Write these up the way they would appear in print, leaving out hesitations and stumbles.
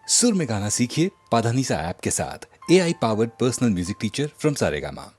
सुर में गाना सीखिए पाधानीसा ऐप के साथ। AI powered personal music teacher from Saregama.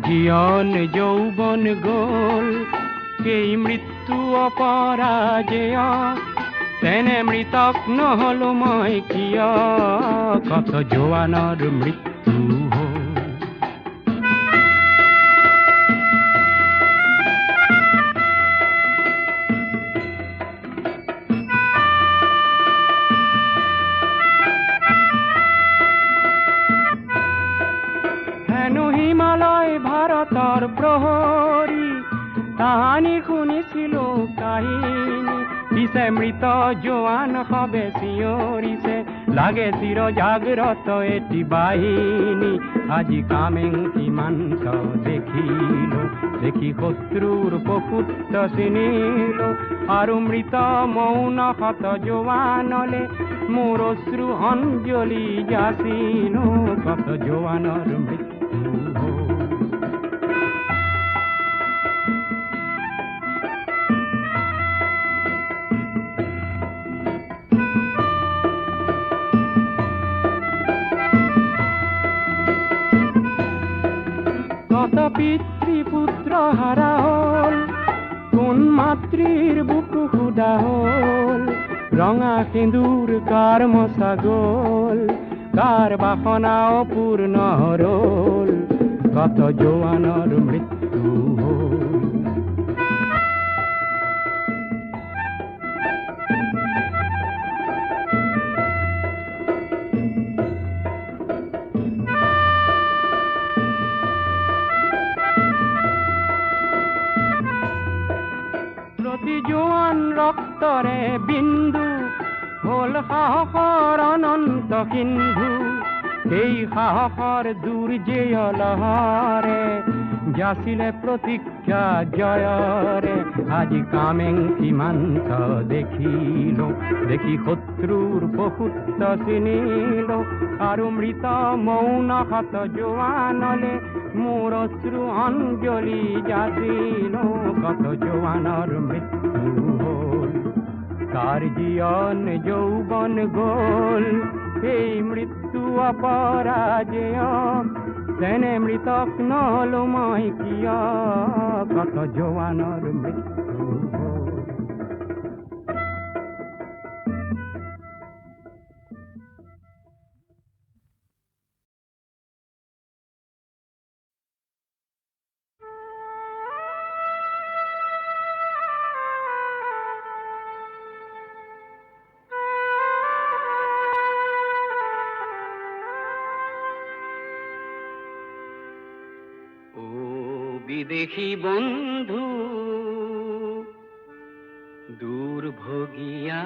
জীবন যৌবন গোল এই মৃত্যু অপরাজেয় তেনে মৃতক নহলো মই কিয় কত জোৱানৰ মৃত্যু হ'ল ভাৰতৰ প্ৰহৰী তাহানি শুনিছিলো কাহিনী পিছে মৃত জোৱান সবে চিঞৰিছে লাগে চির জাগ্রত এটি বাহিনী, আজি কামেং সীমান্ত দেখিল, দেখি শত্রুর প্রকুত্ত চিনিল, আৰু মৃত মৌন শত জোৱানলে মোৰ অশ্ৰু অঞ্জলি যাচিল, কত জোৱানৰ মৃত্যু হ'ল। কত পিতৃপুত্ৰ হাৰা হল, কোন মাতৃৰ বুকু সুদা হল, ৰঙা সেন্দুৰ কাৰ মচা গল, কাৰ বাসনা অপূৰ্ণ ৰল, কত জোৱানৰ মৃত্যু হ'ল। প্ৰতি জোৱান ৰক্তৰে বিন্দু হল সাহসৰ অনন্ত সিন্ধু, সেই সাহসৰ দুৰ্জেয় লহৰে যাচিলে প্ৰতীক্ষা জয়ৰে, আজি কামেং সীমান্ত দেখিল, দেখি শত্ৰুৰ প্ৰসূত চিনিল, আৰু মৃত মৌন শত জোৱানলে মোৰ অশ্ৰু অঞ্জলি যাচিল, কত জোৱানৰ মৃত্যু হ'ল। কাৰ জীয়ন যৌৱন গল, সেই মৃত্যু অপৰাজেয়, তেনে মৃতক নহলো মই কিয়, কত জোৱানৰ মৃত্যু হ'ল। বিদেশী বন্ধু দুৰ্ভোগিয়া,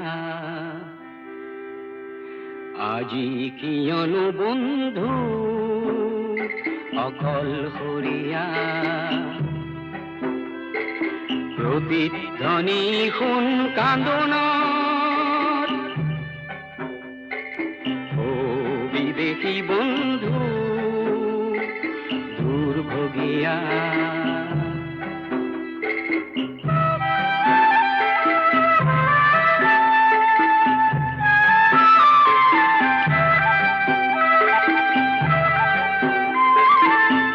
আজি কিয়নো বন্ধু অকলশৰীয়া, প্ৰতিধ্বনি শুন কান্দোনৰ, ও বিদেশী বন্ধু দুৰ্ভোগিয়া।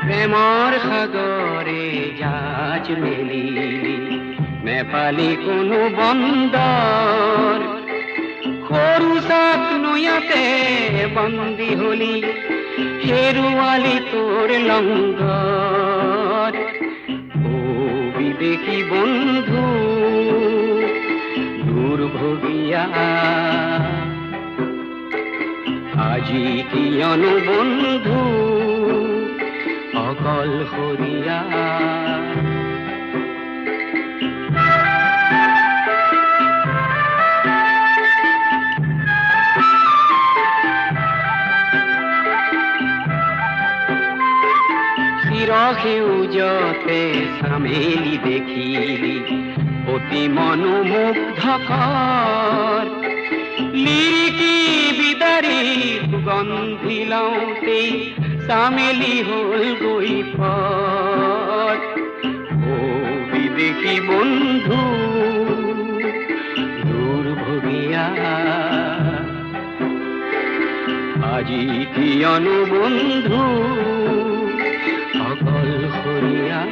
প্ৰেমৰ সাগৰে জাহাজ মেলিলি, নেপালি কোনো বন্দৰ, সৰু চাক নৈয়াতে বন্দী হলি, হেৰুৱালি তোৰ লংগৰ, ও বিদেশী বন্ধু দুৰ্ভোগিয়া, আজি কিয়নো বন্ধু অকলশৰীয়া। সেউজতে চামেলি দেখিলি, অতি মনোমুগ্ধকৰ, লিৰিকি বিদাৰি সুগন্ধি লওঁতেই চামেলি হল গৈ পৰ, ও বিদেশী বন্ধু দুৰ্ভোগিয়া, আজি কিয়নো বন্ধু অকলশৰীয়া।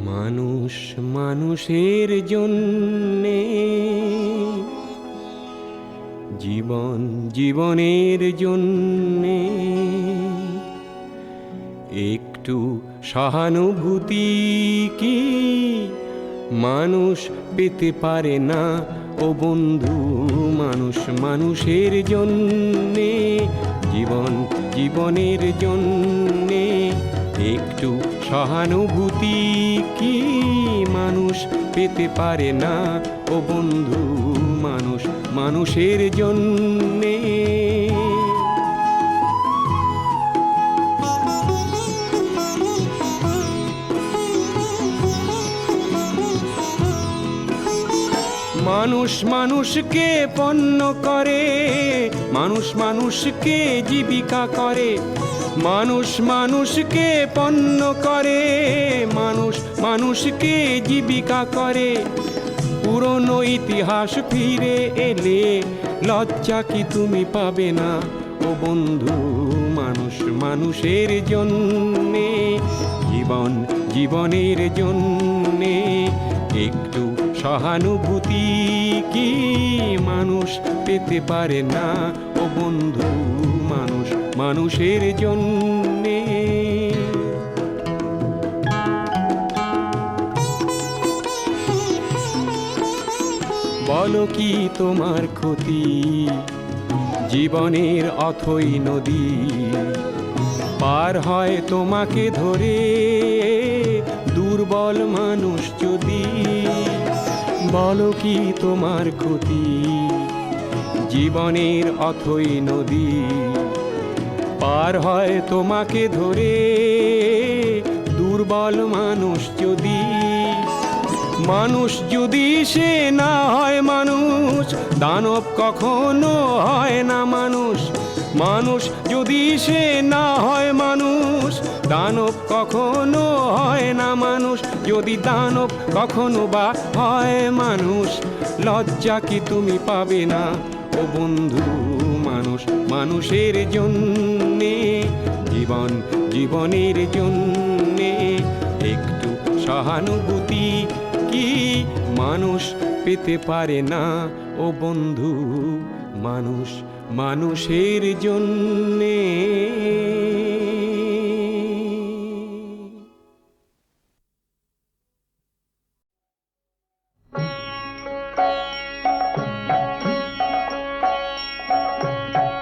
মানুষ মানুষের জন্যে জীবন জীবনের জন্যে একটু সহানুভূতি কি মানুষ পেতে পারে না ও বন্ধু? মানুষ মানুষের জন্যে, জীবন জীবনের জন্যে একটু সহানুভূতি কি মানুষ পেতে পারে না ও বন্ধু? মানুষ মানুষের জন্যে। মানুষ মানুষকে পণ্য করে, মানুষ মানুষকে জীবিকা করে, মানুষ মানুষকে পণ্য করে, মানুষ মানুষকে জীবিকা করে। পুরনো ইতিহাস ফিরে এলে লজ্জা কি তুমি পাবে না ও বন্ধু? মানুষ মানুষের জন্যে, জীবন জীবনের জন্যে একটু সহানুভূতি কি মানুষ পেতে পারে না ও বন্ধু? মানুষ মানুষের জন্যে। বলো কি তোমার ক্ষতি জীবনের অথই নদী পার হয় তোমাকে ধরে দুর্বল মানুষ যদি? বলো কি তোমার ক্ষতি জীবনের অথই নদী পার হয় তোমাকে ধরে দুর্বল মানুষ যদি? মানুষ যদি সে না হয় মানুষ, দানব কখনো হয় না মানুষ। মানুষ যদি সে না হয় মানুষ, দানব কখনো হয় না মানুষ। যদি দানব কখনো বা হয় মানুষ, লজ্জা কি তুমি পাবে না ও বন্ধু? মানুষ মানুষের জন্যে, জীবন জীবনের জন্যে একটু সহানুভূতি কি মানুষ পেতে পারে না ও বন্ধু? মানুষ মানুষের জন্যে।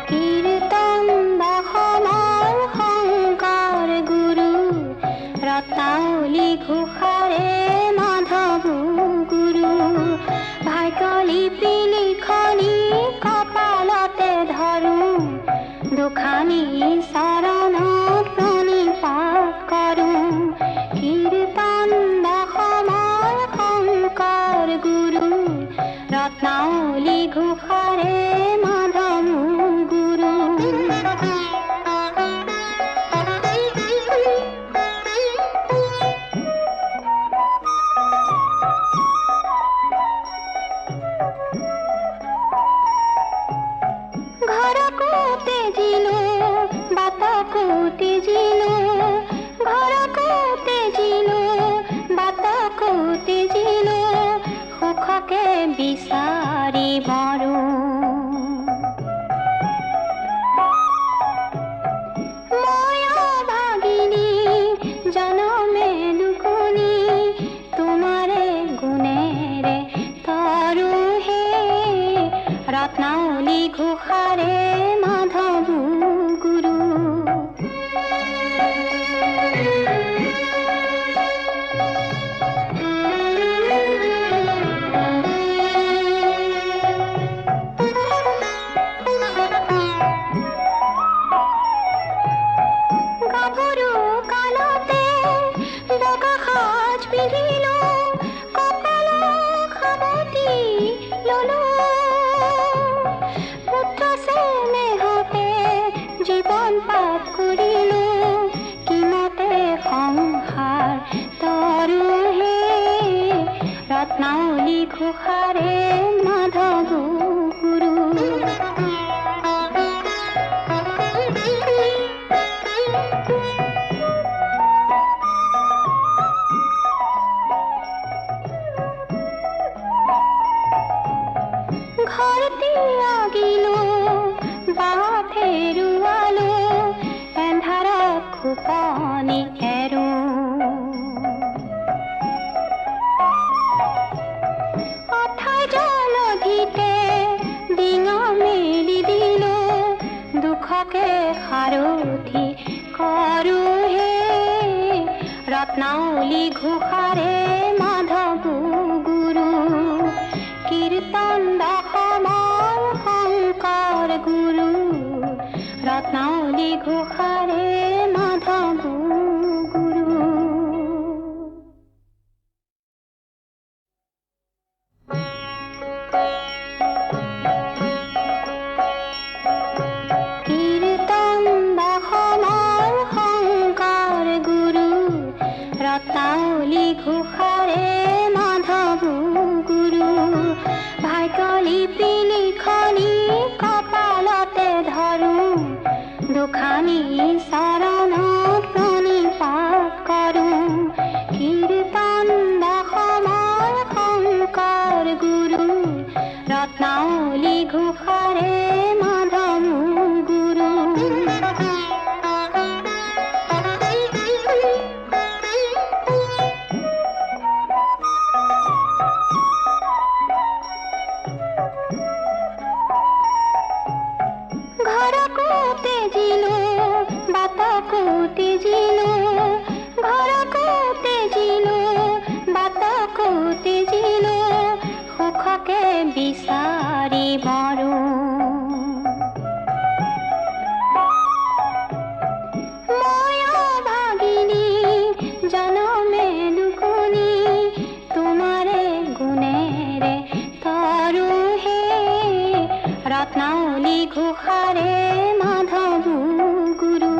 কীর্তন বাহনার হংকার গুরু, রত্নাবলী ঘোষাৰে মাধৱ গুৰু। ভাগ্যলিপি লিখনি কপালতে ধৰোঁ, দুখানি চৰণত প্ৰণিপাত কৰোঁ। কীৰ্তন বাহনাৰ হংকাৰ গুৰু, ৰত্নাৱলী ঘোষাৰে মাধৱ গুৰু। ঘৰকো তেজিলো, বাটকো তেজিলো, ঘৰকো তেজিলো, বাটকো তেজিলো, সুখকে বিচাৰি মৰো। মই ভাগিনী জনমে দুগুণী, তোমাৰে গুণেৰে তৰো হে। ৰত্নাৱলী ঘোষাৰে মাধৱ সুখকে সাৰথি কৰো হে ৰত্নাৱলী ঘোষাৰে মাধৱ গুৰু কীৰ্তন দশমৰ শংকৰ গুৰু ৰত্নাৱলী ঘোষাৰে মাধৱ গুৰু কীৰ্তন দশমৰ শংকৰ গুৰু ৰত্নাৱলী ঘোষাৰে মাধৱ গুৰু ভাগ্যলিপি লিখনি কপালতে ধৰো দুখানি চৰণত প্ৰণিপাত কৰোঁ কীৰ্তন দশমৰ শংকৰ গুৰু ৰত্নাৱলী ঘোষাৰে মাধৱ গুৰু ঘৰকো তেজিলো বাটকো তেজিলো ঘৰকো তেজিলো বাটকো তেজিলো সুখকে বিচাৰি মৰো ময়ো ভাগিনী জনমে দুগুণী তোমাৰে গুণেৰে তৰো হে ৰত্নাৱলী ঘোষাৰে মাধৱ গুৰু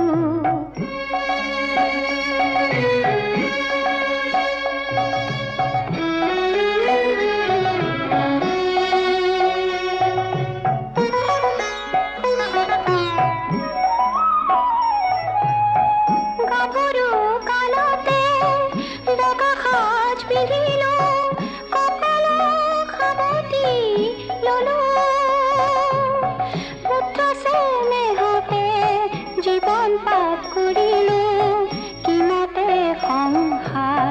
গাভৰু কালতে বগা সাজ পিন্ধিলো কপালত সাৱটি ললো পুত্ৰ স্নেহতে জীৱন পাত কৰিলো কিমতে সংসাৰ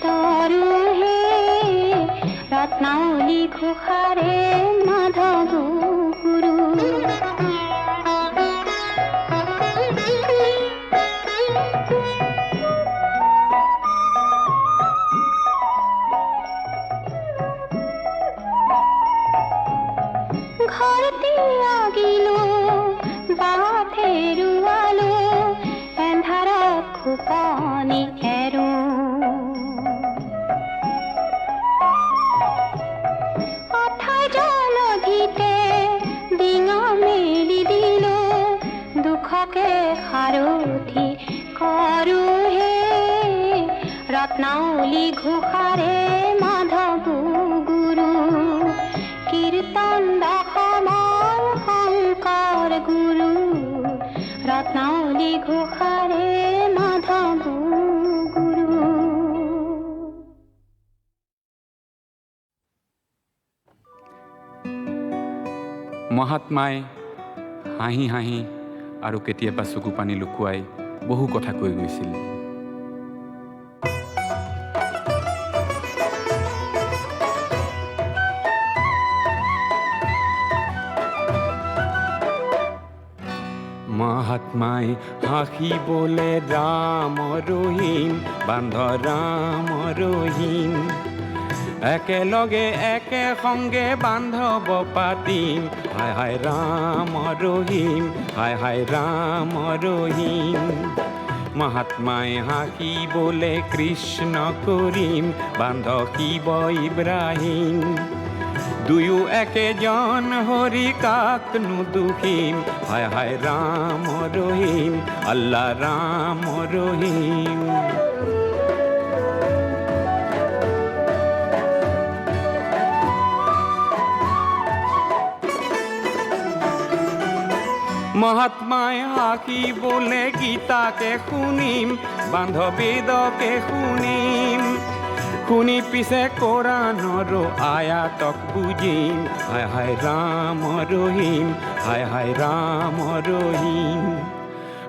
তৰো হে ৰত্নাৱলী ঘোষাৰে মাধৱ গুৰু ঘৰ ত্যাগিলো বাট হেৰুৱালো এন্ধাৰত খোপনি এৰো অথাই জলধিতে ডিঙা মেলি দিলো দুখকে সাৰথি কৰো হে ৰত্নাৱলী ঘোষাৰে মাধৱ গুৰু কীৰ্তন দশমৰ শংকৰ গুৰু ৰত্নাৱলী ঘোষাৰে মাধৱ গুৰু মহাত্মাই হাঁহি হাঁহি আৰু কেতিয়াবা চকু পানী লুকুৱাই বহু কথা কৈ গৈছিল মহাত্মাই হাঁহিবলে ৰাম ৰহিম বান্ধ ৰাম ৰহিম একেলগে একে সংগে বান্ধৱ পাতিম হায় হায় ৰাম ৰহিম হায় হায় ৰাম ৰহিম মহাত্মাই হাঁহিবলে কৃষ্ণ কৰিম বান্ধ শিৱ ইব্ৰাহিম দুয়ো একেজন হৰি কাকনো দুখিম হায় হায় ৰাম ৰহিম আল্লাহ ৰাম ৰহিম মহাত্মাই হাঁহিবলে গীতাকে শুনিম বান্ধ বেদকে শুনিম শুনি পিছে কোৰাণৰ আয়াতক বুজিম হায় হায় ৰাম ৰহিম হায় হায় ৰাম ৰহিম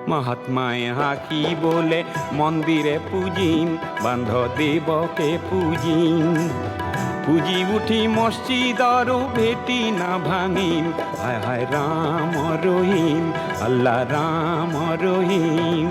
মহাত্মাই হাঁহিবলে মন্দিৰে পূজিম বান্ধ দেৱকে পূজিম পুজি উঠি মসজিদৰ ভেটি না ভাঙিম হায় হায় ৰাম ৰহিম আল্লাহ ৰাম ৰহিম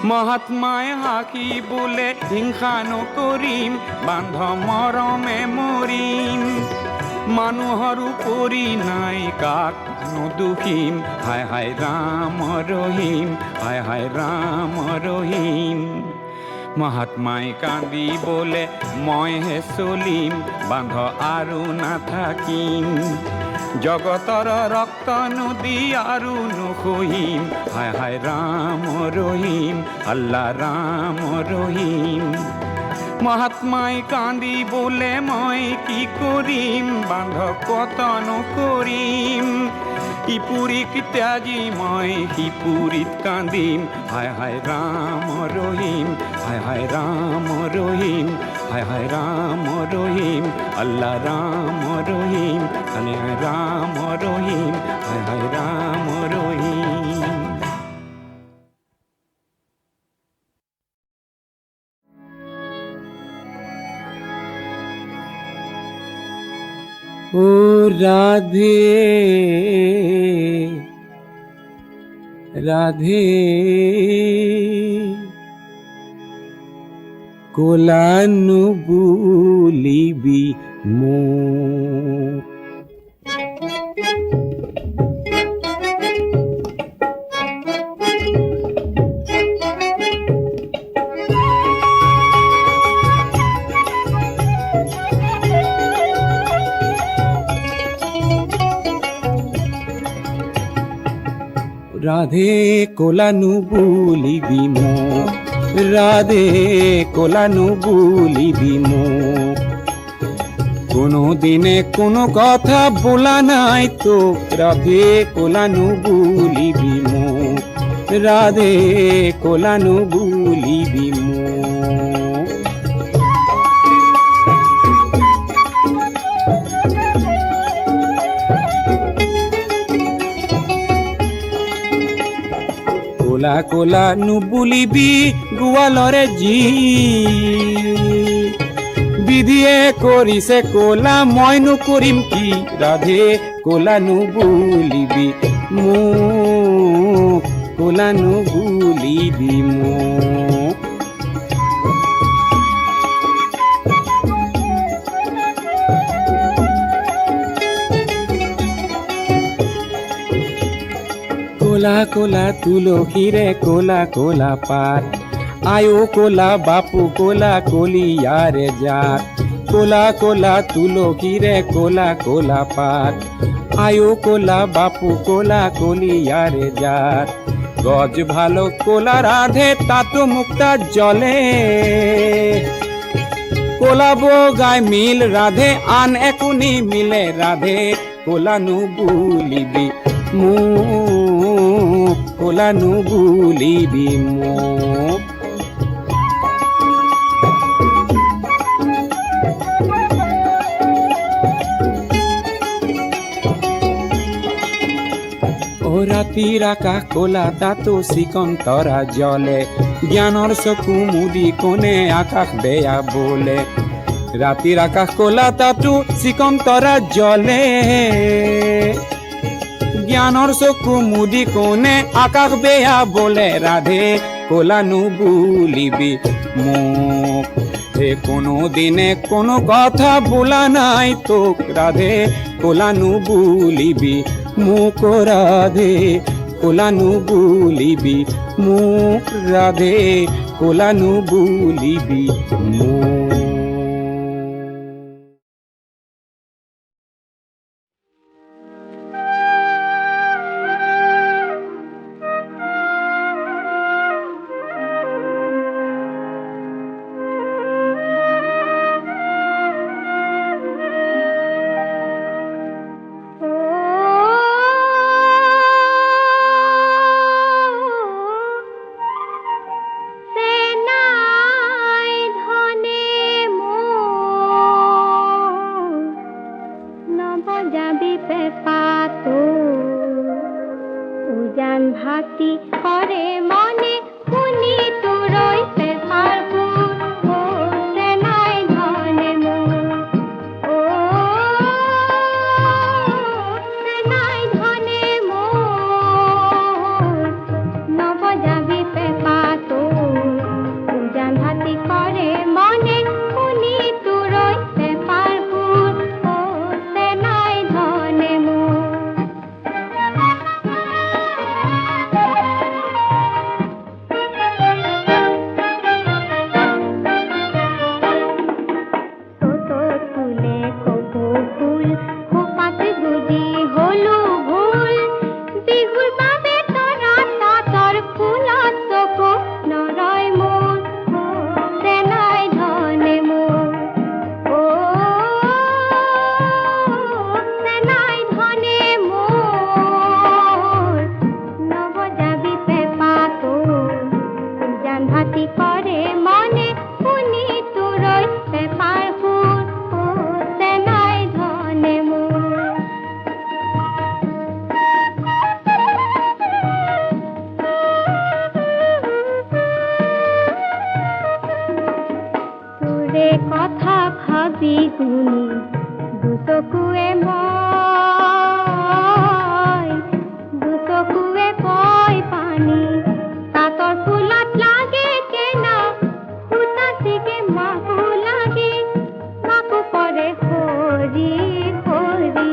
মহাত্মায় হাকি বলে হিংসা নকৰিম বান্ধ মৰমে মৰিম মানুহৰ উপৰি নাই কাক নদুখিম হায় হায় ৰাম ৰহিম হায় হায় ৰাম ৰহিম মহাত্মাই কান্দি বলে মইহে চলিম বান্ধ আৰু নাথাকিম জগতৰ ৰক্ত নদী আৰু নখহিম হায় হায় ৰাম ৰহিম আল্লাহ ৰাম ৰহিম মহাত্মাই কান্দি বলে মই কি কৰিম বান্ধ কতন কৰিম ইপুৰীক ত্যাগী মই সিপুৰীত কান্দিম হায় হায় ৰাম ৰহিম হায় হায় ৰাম ৰহিম হায় হায় ৰাম ৰহিম আল্লাহ ৰাম ৰহিম হায় হায় ৰাম ৰহিম হায় হায় ৰাম ৰহিম ও রাধে রাধে কোলানু বুলিবি মো রাধে কোলানু বুলিবি মো রাধে কোলানু বুলিবি মো কোনো দিনে কোনো কথা বলা নাই তো রাধে কোলানু বুলিবি মো রাধে কোলানু বুলিবি মো কোলা কোলা নুবুলিবি গুয়ালরে জি বিধিয়ে করিছে কোলা মই নকৰিম কি রাধে কোলা নুবুলিবি মো কোলা নুবুলিবি মো কোলা কোলা তুলসীরে কোলা কোলা পাত আয়ো কোলা বাপু কোলা কলিয়ারে জাত কোলা কোলা তুলসীরে কোলা কোলা পাত আয়ো কোলা বাপু কোলা কলিয়ারে জাত গজ ভালো কোলা রাধে তাতো মুক্তা জলে কোলা বগায় মিল রাধে আন একুনি মিলে রাধে কোলা নুবুলিবি মো কোলা নুবুলিবি মো ও ৰাতিৰ আকাশ কোলা তাতো চিকন তৰা জলে জ্ঞানৰ চকু মুদি কোনে আকাশ বেয়া বোলে ৰাতিৰ আকাশ কোলা তাতো চিকন তৰা জলে জ্ঞানৰ চকু মুদি কোনে আকাশ বেয়া বোলে রাধে কোলা নুবুলিবি মোক হে কোনো দিনে কোনো কথা বলা নাই তোক রাধে কোলা নুবুলিবি মোক রাধে কোলা নুবুলিবি মোক রাধে কোলা নুবুলিবি মোক সেনাই ধনে উজান ভাতি কৰে মনে শুনি তোৰৈ পেপাৰ সুৰ চেনাই ধনে মোৰ চেনাই ধনে মোৰ নবজাবি পেপাটো উজান ভাতি কৰে মনে শুনি তোৰৈ পেপাৰ সুৰ চেনাই ধনে মোৰ কথা ভাবি গুনি দুচকুৱে মই দুচকুৱে কয় পানী তাঁতৰ ফুলত লাগে কেনা সূতা চিগে মাকো লাগে মাকো কৰে সৰি সৰি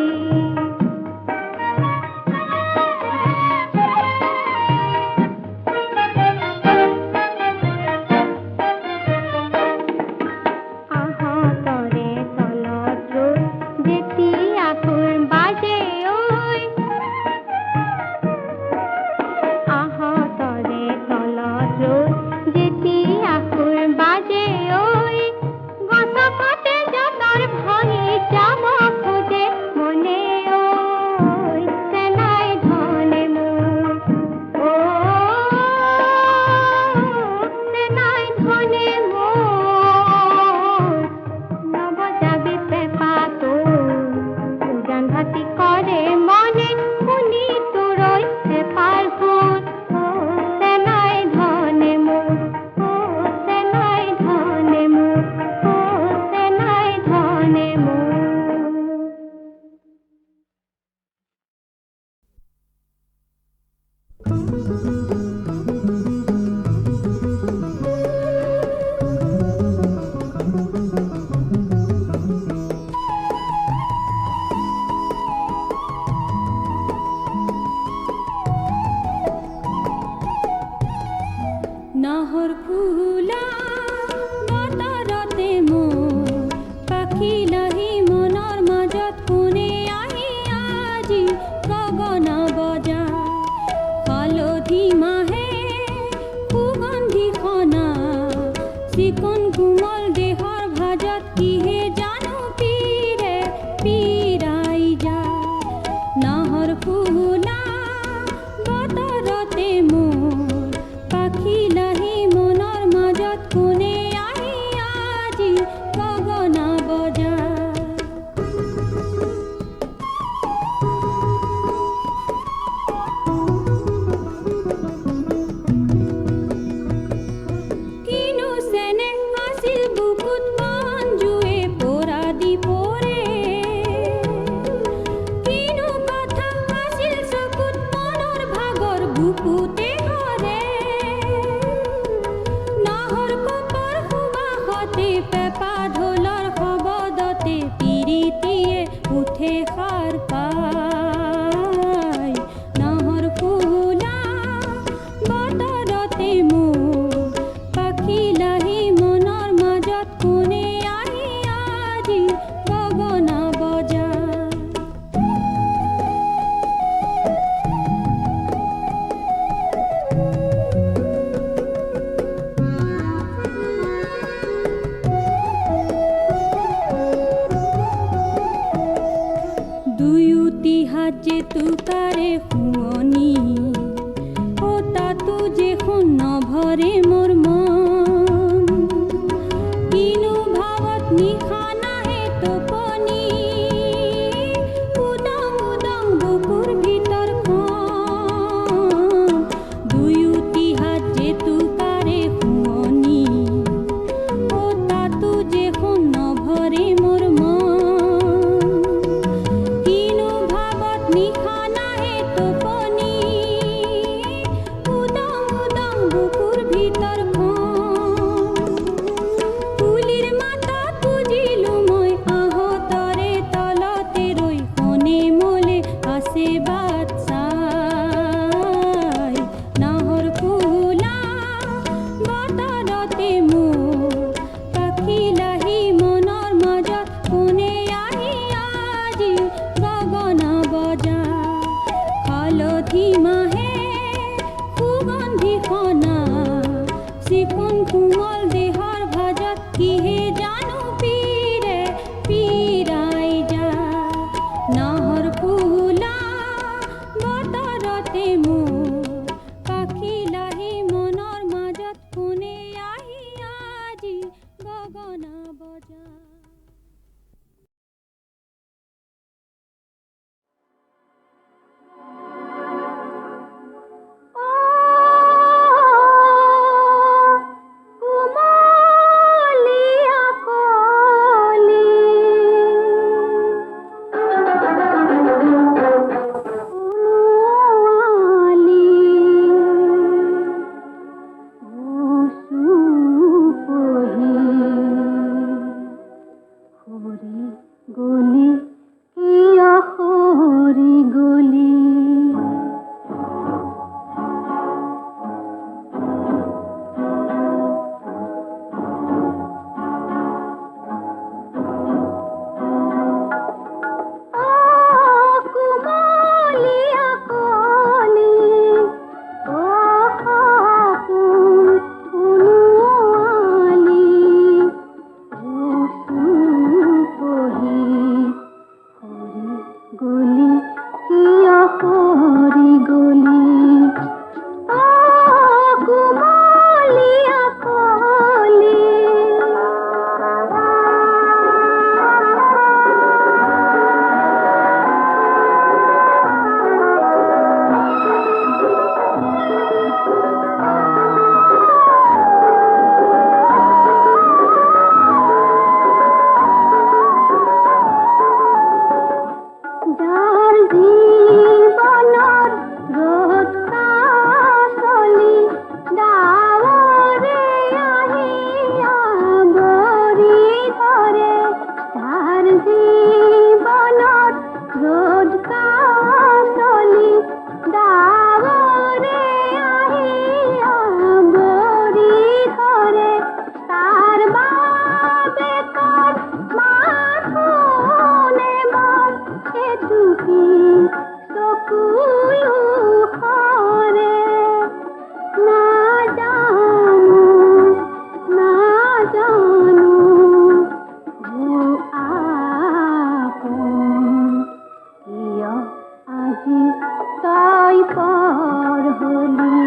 নাহৰ ফুলা বতৰতে মোৰ পাখি লাহি মনৰ মাজত কোনে আহি আজি গগনা বজা হালধি মাহে সুগন্ধি খনা চিকন কোমল দেহৰ ভাজত কিহে জানো পীৰে পীৰাই যা নাহৰ ফুলা বতৰতে মোৰ পাখি লাহি মনৰ মাজত কোনে আহি আজি গগনা বজা কিনো চেনে আছিল বুকুত মঞ্জুৱে পৰা দি পৰে কিনো কথা আছিল চকুত মনৰ ভাগৰ বুকুতে হৰে নাহৰ কপৰ সুবাসতে পেপা ঢোলৰ শব্দতে পিৰিতিয়ে উঠে সাৰ পায় নাহৰ ফুলা বতৰতে মোৰ পাখি লাহি মনৰ মাজত কোনে আহি আজি গগনা বজা দুয়োটি হাত যে তোকাৰে শুৱনি ও তাতো যে নভৰে মোৰ মন কিনো বুঝি তাই পাৰ হলুম